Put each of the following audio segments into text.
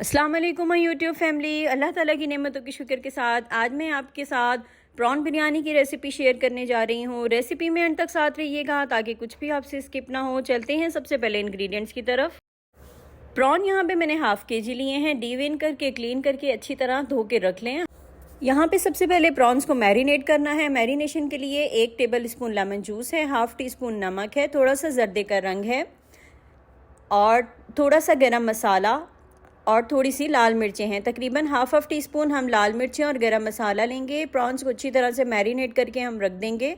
अस्सलाम वालेकुम my YouTube family. अल्लाह ताला की नेमतों के शुक्र के साथ आज मैं आपके साथ प्रॉन बिरयानी की रेसिपी शेयर करने जा रही हूँ। रेसिपी में अंत तक साथ रहिएगा ताकि कुछ भी आपसे स्किप ना हो। चलते हैं सबसे पहले इंग्रेडिएंट्स की तरफ। प्रॉन यहाँ पे मैंने हाफ़ केजी लिए हैं। डीवेन करके क्लीन करके अच्छी तरह धो के रख लें। यहाँ पे सबसे पहले प्रॉन्स को मैरिनेट करना है। मैरिनेशन के लिए 1 टेबल स्पून लेमन जूस है, हाफ़ टी स्पून नमक है, थोड़ा सा जर्दे का रंग है और थोड़ा सा गरम मसाला और थोड़ी सी लाल मिर्चें हैं। तकरीबन हाफ टी स्पून हम लाल मिर्चें और गरम मसाला लेंगे। प्रॉन्स को अच्छी तरह से मैरिनेट करके हम रख देंगे।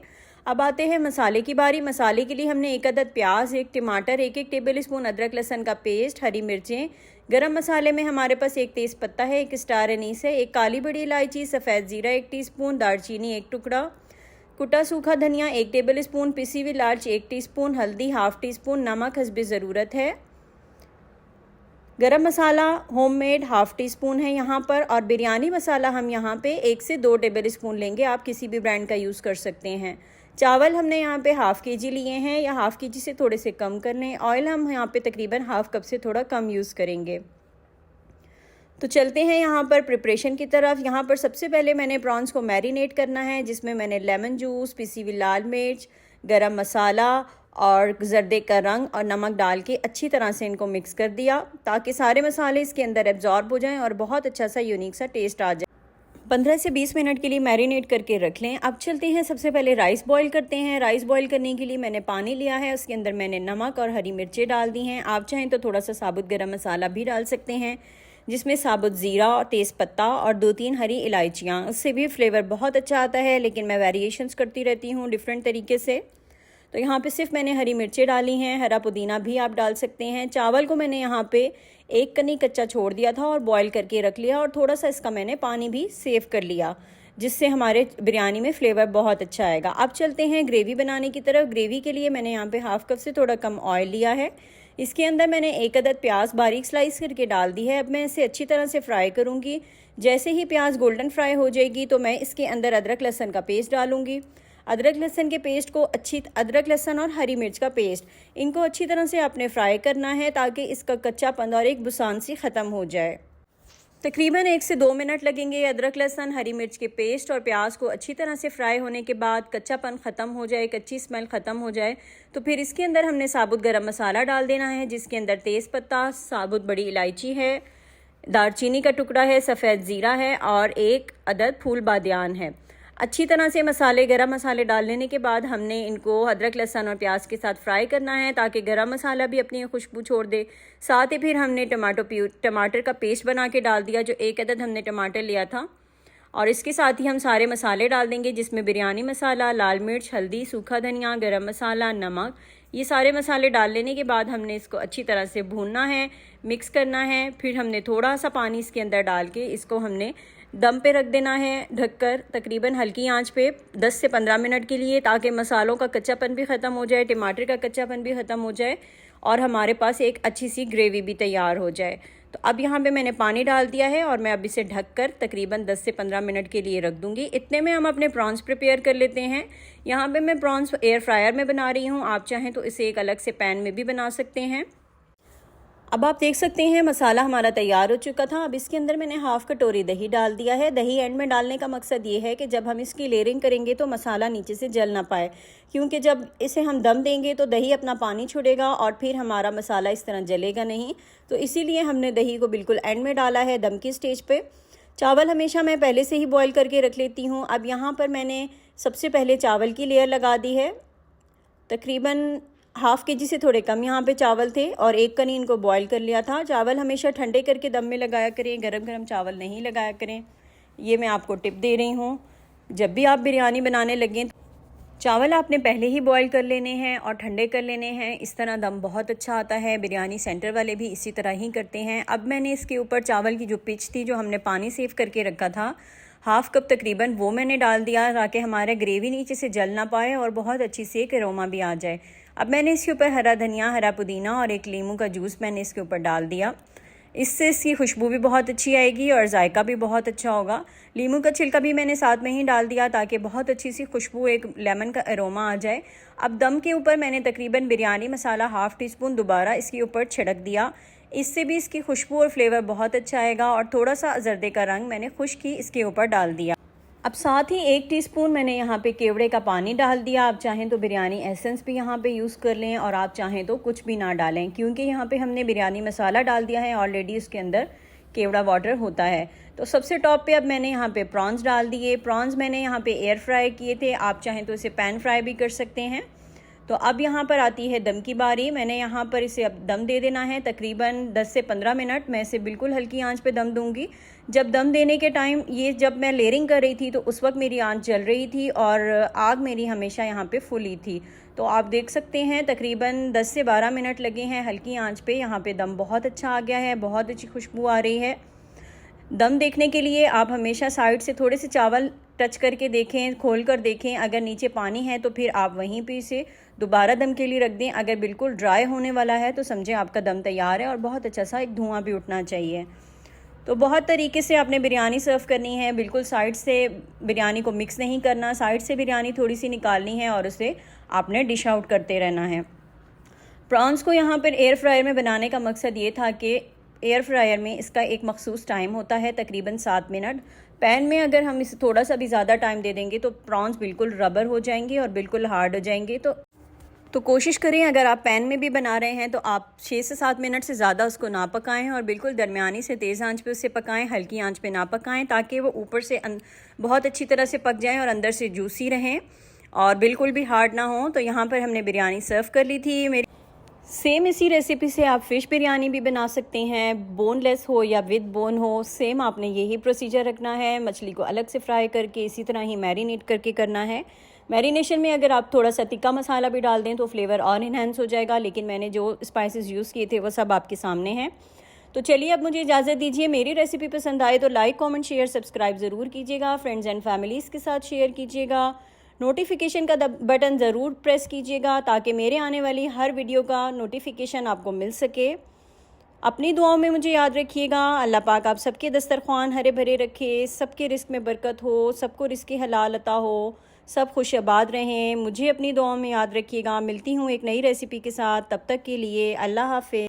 अब आते हैं मसाले की बारी। मसाले के लिए हमने 1 अदद प्याज, 1 टमाटर, 1 टेबल स्पून अदरक लहसुन का पेस्ट, हरी मिर्चें। गरम मसाले में हमारे पास 1 तेज़ पत्ता है, 1 स्टार अनीस है, 1 काली बड़ी इलायची, सफ़ेद ज़ीरा 1 टीस्पून, दालचीनी 1 टुकड़ा, कुटा सूखा धनिया 1 टेबल स्पून, पिसी हुई लार्ज 1 टीस्पून, हल्दी हाफ़ टी स्पून, नमक हस्बे ज़रूरत है। गरम मसाला होममेड हाफ़ टी स्पून है यहाँ पर। और बिरयानी मसाला हम यहाँ पे 1 से 2 टेबल स्पून लेंगे। आप किसी भी ब्रांड का यूज़ कर सकते हैं। चावल हमने यहाँ पे हाफ़ केजी लिए हैं या हाफ़ केजी से थोड़े से कम करने। ऑयल हम यहाँ पे तकरीबन हाफ़ कप से थोड़ा कम यूज़ करेंगे। तो चलते हैं यहाँ पर प्रिपरेशन की तरफ। यहाँ पर सबसे पहले मैंने प्रॉन्स को मैरिनेट करना है, जिसमें मैंने लेमन जूस, पिसी हुई लाल मिर्च, गरम मसाला और जर्दे का रंग और नमक डाल के अच्छी तरह से इनको मिक्स कर दिया ताकि सारे मसाले इसके अंदर एब्जॉर्ब हो जाएं और बहुत अच्छा सा यूनिक सा टेस्ट आ जाए। 15 से 20 मिनट के लिए मैरिनेट करके रख लें। अब चलते हैं, सबसे पहले राइस बॉईल करते हैं। राइस बॉईल करने के लिए मैंने पानी लिया है, उसके अंदर मैंने नमक और हरी मिर्चें डाल दी हैं। आप चाहें तो थोड़ा सा साबुत गरम मसाला भी डाल सकते हैं, जिसमें साबुत ज़ीरा और तेज़पत्ता और 2-3 हरी इलायचियाँ, उससे भी फ्लेवर बहुत अच्छा आता है। लेकिन मैं वेरिएशंस करती रहती हूँ डिफरेंट तरीके से। तो यहाँ पे सिर्फ मैंने हरी मिर्चें डाली हैं, हरा पुदीना भी आप डाल सकते हैं। चावल को मैंने यहाँ पे 1 कनी कच्चा छोड़ दिया था और बॉईल करके रख लिया और थोड़ा सा इसका मैंने पानी भी सेव कर लिया, जिससे हमारे बिरयानी में फ्लेवर बहुत अच्छा आएगा। अब चलते हैं ग्रेवी बनाने की तरफ। ग्रेवी के लिए मैंने यहाँ पे हाफ़ कप से थोड़ा कम ऑयल लिया है। इसके अंदर मैंने 1 अदद प्याज बारीक स्लाइस करके डाल दी है। अब मैं इसे अच्छी तरह से फ्राई करूँगी। जैसे ही प्याज गोल्डन फ्राई हो जाएगी तो मैं इसके अंदर अदरक लहसुन का पेस्ट डालूँगी। अदरक लहसुन के पेस्ट को अदरक लहसुन और हरी मिर्च का पेस्ट, इनको अच्छी तरह से आपने फ्राई करना है ताकि इसका कच्चापन और एक बुसान सी ख़त्म हो जाए। तकरीबन 1 से 2 मिनट लगेंगे। अदरक लहसुन, हरी मिर्च के पेस्ट और प्याज को अच्छी तरह से फ्राई होने के बाद कच्चापन ख़त्म हो जाए, कच्ची स्मेल ख़त्म हो जाए, तो फिर इसके अंदर हमने साबुत गरम मसाला डाल देना है, जिसके अंदर तेज़पत्ता, साबुत बड़ी इलायची है, दालचीनी का टुकड़ा है, सफ़ेद ज़ीरा है और 1 अदद फूल बादियान है। अच्छी तरह से मसाले, गरम मसाले डाल लेने के बाद हमने इनको अदरक लहसुन और प्याज के साथ फ्राई करना है ताकि गरम मसाला भी अपनी खुशबू छोड़ दे। साथ ही फिर हमने टमाटर का पेस्ट बना के डाल दिया, जो 1 अदद हमने टमाटर लिया था। और इसके साथ ही हम सारे मसाले डाल देंगे, जिसमें बिरयानी मसाला, लाल मिर्च, हल्दी, सूखा धनिया, गरम मसाला, नमक। ये सारे मसाले डाल लेने के बाद हमने इसको अच्छी तरह से भूनना है, मिक्स करना है। फिर हमने थोड़ा सा पानी इसके अंदर डाल के इसको हमने दम पे रख देना है, ढककर तकरीबन हल्की आंच पे 10 से 15 मिनट के लिए, ताकि मसालों का कच्चापन भी ख़त्म हो जाए, टमाटर का कच्चापन भी ख़त्म हो जाए और हमारे पास एक अच्छी सी ग्रेवी भी तैयार हो जाए। तो अब यहाँ पे मैंने पानी डाल दिया है और मैं अब इसे ढककर तकरीबन 10 से 15 मिनट के लिए रख दूँगी। इतने में हम अपने प्रॉन्स प्रिपेयर कर लेते हैं। यहाँ पे मैं प्रॉन्स एयर फ्रायर में बना रही हूँ, आप चाहें तो इसे एक अलग से पैन में भी बना सकते हैं। अब आप देख सकते हैं मसाला हमारा तैयार हो चुका था। अब इसके अंदर मैंने हाफ़ कटोरी दही डाल दिया है। दही एंड में डालने का मकसद ये है कि जब हम इसकी लेयरिंग करेंगे तो मसाला नीचे से जल ना पाए, क्योंकि जब इसे हम दम देंगे तो दही अपना पानी छोड़ेगा और फिर हमारा मसाला इस तरह जलेगा नहीं। तो इसीलिए हमने दही को बिल्कुल एंड में डाला है, दम की स्टेज पर। चावल हमेशा मैं पहले से ही बॉयल करके रख लेती हूँ। अब यहाँ पर मैंने सबसे पहले चावल की लेयर लगा दी है। तकरीबन हाफ़ केजी से थोड़े कम यहाँ पे चावल थे और 1 कनी इनको बॉईल कर लिया था। चावल हमेशा ठंडे करके दम में लगाया करें, गरम गरम चावल नहीं लगाया करें। ये मैं आपको टिप दे रही हूँ। जब भी आप बिरयानी बनाने लगें, चावल आपने पहले ही बॉईल कर लेने हैं और ठंडे कर लेने हैं। इस तरह दम बहुत अच्छा आता है। बिरयानी सेंटर वाले भी इसी तरह ही करते हैं। अब मैंने इसके ऊपर चावल की जो पिच थी, जो हमने पानी सेव करके रखा था, हाफ़ कप तकरीबन, वो मैंने डाल दिया ताकि हमारा ग्रेवी नीचे से जल ना पाए और बहुत अच्छी से एक अरोमा भी आ जाए। अब मैंने इसके ऊपर हरा धनिया, हरा पुदीना और 1 लीमू का जूस मैंने इसके ऊपर डाल दिया। इससे इसकी खुशबू भी बहुत अच्छी आएगी और जायका भी बहुत अच्छा होगा। लीमू का छिलका भी मैंने साथ में ही डाल दिया ताकि बहुत अच्छी सी खुशबू, एक लेमन का अरोमा आ जाए। अब दम के ऊपर मैंने तकरीबन बिरयानी मसाला हाफ़ टी स्पून दोबारा इसके ऊपर छिड़क दिया। इससे भी इसकी खुशबू और फ्लेवर बहुत अच्छा आएगा। और थोड़ा सा जर्दे का रंग मैंने खुश्क ही इसके ऊपर डाल दिया। अब साथ ही 1 टीस्पून मैंने यहाँ पे केवड़े का पानी डाल दिया। आप चाहें तो बिरयानी एसेंस भी यहाँ पे यूज़ कर लें और आप चाहें तो कुछ भी ना डालें, क्योंकि यहाँ पे हमने बिरयानी मसाला डाल दिया है ऑलरेडी, उसके अंदर केवड़ा वाटर होता है। तो सबसे टॉप पे अब मैंने यहाँ पे प्रॉन्स डाल दिए। प्रॉन्स मैंने यहाँ पे एयर फ्राई किए थे, आप चाहें तो इसे पैन फ्राई भी कर सकते हैं। तो अब यहाँ पर आती है दम की बारी। मैंने यहाँ पर इसे अब दम दे देना है तकरीबन 10 से 15 मिनट। मैं इसे बिल्कुल हल्की आंच पे दम दूंगी। जब दम देने के टाइम जब मैं लेयरिंग कर रही थी तो उस वक्त मेरी आंच जल रही थी और आग मेरी हमेशा यहाँ पे फुल ही थी। तो आप देख सकते हैं तकरीबन 10 से 12 मिनट लगे हैं हल्की आंच पे। यहाँ पे दम बहुत अच्छा आ गया है, बहुत अच्छी खुशबू आ रही है। दम देखने के लिए आप हमेशा साइड से थोड़े से चावल टच करके देखें, खोल कर देखें। अगर नीचे पानी है तो फिर आप वहीं पे इसे दोबारा दम के लिए रख दें। अगर बिल्कुल ड्राई होने वाला है तो समझें आपका दम तैयार है और बहुत अच्छा सा एक धुआं भी उठना चाहिए। तो बहुत तरीके से आपने बिरयानी सर्व करनी है, बिल्कुल साइड से बिरयानी को मिक्स नहीं करना। साइड से बिरयानी थोड़ी सी निकालनी है और उसे आपने डिश आउट करते रहना है। प्रॉन्स को यहाँ पर एयर फ्रायर में बनाने का मकसद ये था कि एयर फ्रायर में इसका एक मखसूस टाइम होता है तकरीबन 7 मिनट। पैन में अगर हम इसे थोड़ा सा भी ज़्यादा टाइम दे देंगे तो प्रॉन्स बिल्कुल रबर हो जाएंगे और बिल्कुल हार्ड हो जाएंगे। तो कोशिश करें अगर आप पैन में भी बना रहे हैं तो आप 6 से 7 मिनट से ज़्यादा उसको ना पकाएं और बिल्कुल दरमियानी से तेज़ आंच पे उसे पकाएं, हल्की आंच पे ना पकाएं, ताकि वो ऊपर से बहुत अच्छी तरह से पक जाएं और अंदर से जूसी रहें और बिल्कुल भी हार्ड ना हो। तो यहाँ पर हमने बिरयानी सर्व कर ली थी। मेरी सेम इसी रेसिपी से आप फ़िश बिरयानी भी बना सकते हैं, बोनलेस हो या विद बोन हो। सेम आपने यही प्रोसीजर रखना है। मछली को अलग से फ्राई करके इसी तरह ही मैरिनेट करके करना है। मैरिनेशन में अगर आप थोड़ा सा तिक्का मसाला भी डाल दें तो फ्लेवर और इन्हेंस हो जाएगा, लेकिन मैंने जो स्पाइसेस यूज़ किए थे वो सब आपके सामने हैं। तो चलिए अब मुझे इजाज़त दीजिए। मेरी रेसिपी पसंद आए तो लाइक, कमेंट, शेयर, सब्सक्राइब ज़रूर कीजिएगा। फ्रेंड्स एंड फैमिलीज़ के साथ शेयर कीजिएगा। नोटिफिकेशन का बटन ज़रूर प्रेस कीजिएगा ताकि मेरे आने वाली हर वीडियो का नोटिफिकेशन आपको मिल सके। अपनी दुआओं में मुझे याद रखिएगा। अल्लाह पाक आप सबके दस्तरख्वान हरे भरे रखे, सबके रिस्क में बरकत हो, सबको रिस्क हलाल अता हो, सब खुश आबाद रहें। मुझे अपनी दुआओं में याद रखिएगा। मिलती हूँ एक नई रेसिपी के साथ, तब तक के लिए अल्लाह हाफ़िज़।